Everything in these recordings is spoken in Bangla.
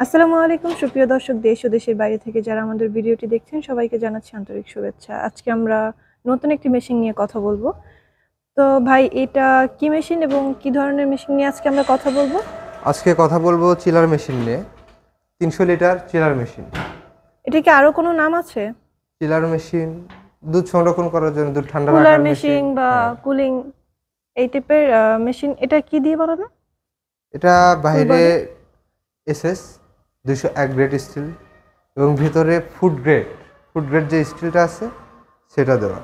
আসসালামু আলাইকুম সুপ্রিয় দর্শক, দেশ ও দেশের বাইরে থেকে যারা আমাদের ভিডিওটি দেখছেন সবাইকে জানাচ্ছি আন্তরিক শুভেচ্ছা। আজকে আমরা নতুন একটি মেশিন নিয়ে কথা বলবো। তো ভাই, এটা কি মেশিন এবং কি ধরনের মেশিন নিয়ে আজকে আমরা কথা বলবো? আজকে কথা বলবো চিলার মেশিন নিয়ে। 300 লিটার চিলার মেশিন। এটা কি আরো কোনো নাম আছে? চিলার মেশিন দুধ সংরক্ষণ করার জন্য, দুধ ঠান্ডা কুলার রাখার মেশিন মেশিন। বা হ্যাঁ, কুলিং এই টাইপের মেশিন। এটা কি দিয়ে বানানো? এটা ফুল বাইরে বডি? এসএস 201 গ্রেড স্টিল এবং ভিতরে ফুড গ্রেড যে স্টিলটা আছে সেটা দেওয়া।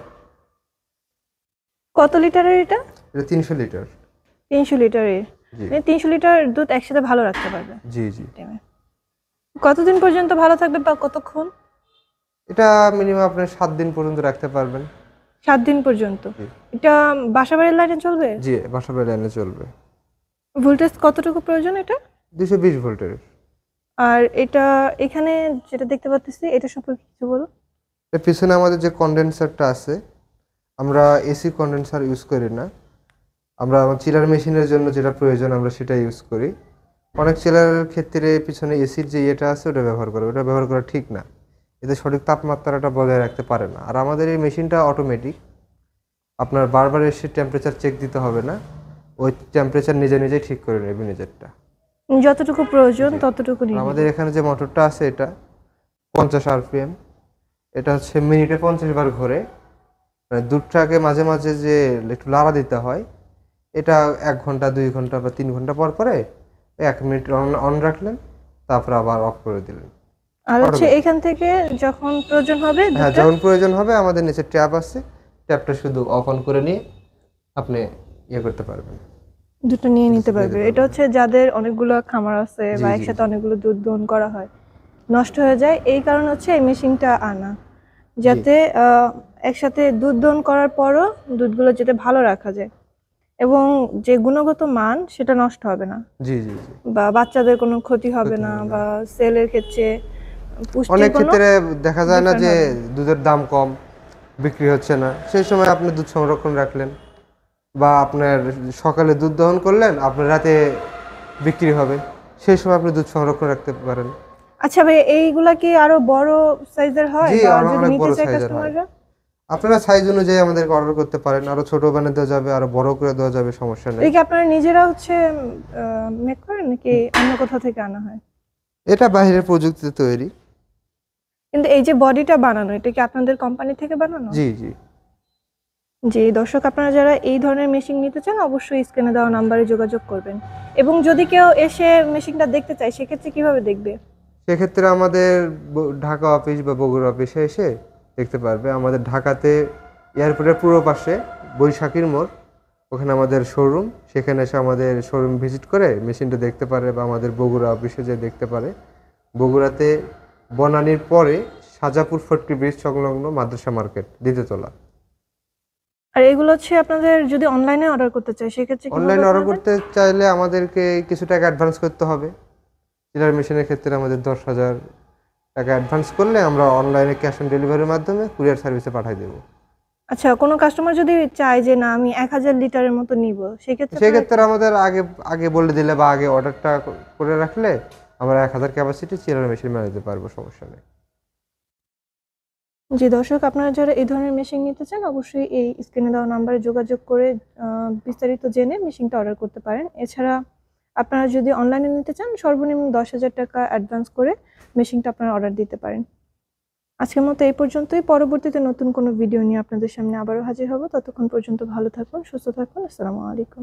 কত লিটারের এটা? এটা 300 লিটার। 300 লিটারের? জি মানে 300 লিটার দুধ একসাথে ভালো রাখতে পারবে? জি জি। কতদিন পর্যন্ত ভালো থাকবে বা কতক্ষণ? এটা মিনিমাম আপনি 7 দিন পর্যন্ত রাখতে পারবেন। 7 দিন পর্যন্ত? জি এটা বাসা বাড়ির লাইনে চলবে? জি, বাসা বাড়ি লাইনে চলবে। ভোল্টেজ কতটুকু প্রয়োজন এটা? 220 ভোল্টের। আর এটা এখানে যেটা দেখতে পাচ্ছি এটা সম্পর্কে কিছু বলুন। এর পিছনে আমাদের যে কন্ডেন্সারটা আছে, আমরা এসি কন্ডেন্সার ইউজ করি না। আমরা আমার চিলার মেশিনের জন্য যেটা প্রয়োজন আমরা সেটা ইউজ করি। অনেক চিলারের ক্ষেত্রে পিছনে এসির যে ইয়েটা আছে ওটা ব্যবহার করে, ওটা ব্যবহার করা ঠিক না। এতে সঠিক তাপমাত্রাটা বজায় রাখতে পারে না। আর আমাদের এই মেশিনটা অটোমেটিক, আপনার বারবার এসে টেম্পারেচার চেক দিতে হবে না, ওই টেম্পারেচার নিজে নিজেই ঠিক করে নেবে নিজেরটা। যতটুকু প্রয়োজন জি। ততটুকু আর নিয়ে আমাদের নেবে। এখানে যে মোটরটা আছে এটা 50 আরপিএম। এটা হচ্ছে মিনিটে 50 বার ঘোরে। মানে দুধটাকে মাঝে মাঝে যে একটু লাড়া দিতে হয়, এটা 1 ঘন্টা 2 ঘন্টা বা 3 ঘন্টা পর পরে 1 মিনিট অন অন রাখলেন, তারপর আবার অফ করে দিলেন। আর হচ্ছে অটোমেটিক। এখান থেকে যখন প্রয়োজন হবে হ্যাঁ, দুধটা যখন প্রয়োজন হবে আমাদের নিচে ট্যাপ আছে, ট্যাপটা শুধু অফ অন করে নিয়ে আপনি ইয়ে করতে পারবেন। দুধটা নিয়ে নিতে নিয়ে পারবে। যেতে এটা পারবেন। হচ্ছে যাদের অনেকগুলো খামার আছে জি বা জি একসাথে জি অনেকগুলো দুধ দহন করা হয়, নষ্ট হয়ে যায়, এই কারণে হচ্ছে এই মেশিনটা আনা, জি যাতে একসাথে দুধ দহন করার পরও দুধগুলো যাতে ভালো রাখা যায় এবং যে গুণগত মান সেটা নষ্ট হবে না জি জি জি। বা বাচ্চাদের কোনো ক্ষতি হবে ক্ষতি না হবে না। বা সেলের ক্ষেত্রে পুষ্টির অনেক কোনো ক্ষেত্রে দেখা যায় না ডিফারেন্ট যে হবে না। দুধের দাম কম, বিক্রি হচ্ছে না, সেই সময় আপনি দুধ সংরক্ষণ রাখলেন, বা আপনার সকালে দুধ দহন করলেন, আপনার রাতে বিক্রি হবে, সেই সময় আপনি দুধ সংরক্ষণ রাখতে পারেন। আচ্ছা ভাই, এইগুলা কি আরো বড় সাইজের হয় জি, বা আরো যদি অনেক নিতে বড় চায় সাইজের হয়। কাস্টমাররা? আপনারা সাইজ অনুযায়ী আমাদেরকে অর্ডার করতে পারেন, আরো ছোট বানিয়ে দেওয়া যাবে, আরো বড় করে দেওয়া যাবে, সমস্যা এটা নেই। কি আপনারা নিজেরা হচ্ছে মেক করেন নাকি অন্য কোথাও থেকে আনা হয়? এটা বাইরের প্রযুক্তিতে তৈরি। কিন্তু এই যে বডিটা বানানো, এটা কি আপনাদের কোম্পানি থেকে বানানো? জি জি। জি দর্শক, আপনারা যারা এই ধরনের মেশিন নিতে চান অবশ্যই স্ক্রিনে দেওয়া নাম্বারে যোগাযোগ করবেন। এবং যদি কেউ এসে মেশিনটা দেখতে চায় সেক্ষেত্রে কিভাবে দেখবে? সেক্ষেত্রে আমাদের ঢাকা অফিস বা বগুড়া অফিসে এসে দেখতে পারবে। আমাদের ঢাকাতে এয়ারপোর্টের পূর্ব পাশে বৈশাখীর মোড়, ওখানে আমাদের শোরুম, সেখানে এসে আমাদের শোরুম ভিজিট করে মেশিনটা দেখতে পারে, বা আমাদের বগুড়া অফিসে যেয়ে দেখতে পারে। বগুড়াতে বনানীর পরে সাজাপুর ফটকি ব্রিজ সংলগ্ন মাদ্রাসা মার্কেট, দ্বিতীয়তলা। আর এগুলো হচ্ছে আপনাদের যদি অনলাইনে অর্ডার করতে চায় সেক্ষেত্রে কিভাবে অনলাইনে অর্ডার করবেন? করতে চাইলে আমাদেরকে কিছু টাকা অ্যাডভান্স করতে হবে। চিলার মেশিনের ক্ষেত্রে আমাদের 10,000 টাকা অ্যাডভান্স করলে আমরা অনলাইনে ক্যাশ অন ডেলিভারির মাধ্যমে কুরিয়ার সার্ভিসে পাঠিয়ে দেবো। আচ্ছা, কোনো কাস্টমার যদি চায় যে না আমি 1000 লিটারের মতো নিব, সেক্ষেত্রে আপনারা সেক্ষেত্রে আমাদের আগে আগে বলে দিলে বা আগে অর্ডারটা করে রাখলে আমরা 1,000 ক্যাপাসিটি চিলার মেশিন বানিয়ে দিতে পারবো, সমস্যা নেই। জি দর্শক, আপনারা যারা এই ধরনের মেশিন নিতে চান অবশ্যই এই স্ক্রিনে দেওয়া নাম্বারে যোগাযোগ করে বিস্তারিত জেনে মেশিনটা অর্ডার করতে পারেন। এছাড়া আপনারা যদি অনলাইনে নিতে চান সর্বনিম্ন 10,000 টাকা অ্যাডভান্স করে মেশিনটা আপনারা অর্ডার দিতে পারেন। আজকের মতো এই পর্যন্তই। পরবর্তীতে নতুন কোনো ভিডিও নিয়ে আপনাদের সামনে আবারও হাজির হব। ততক্ষণ পর্যন্ত ভালো থাকুন, সুস্থ থাকুন। আসসালামু আলাইকুম।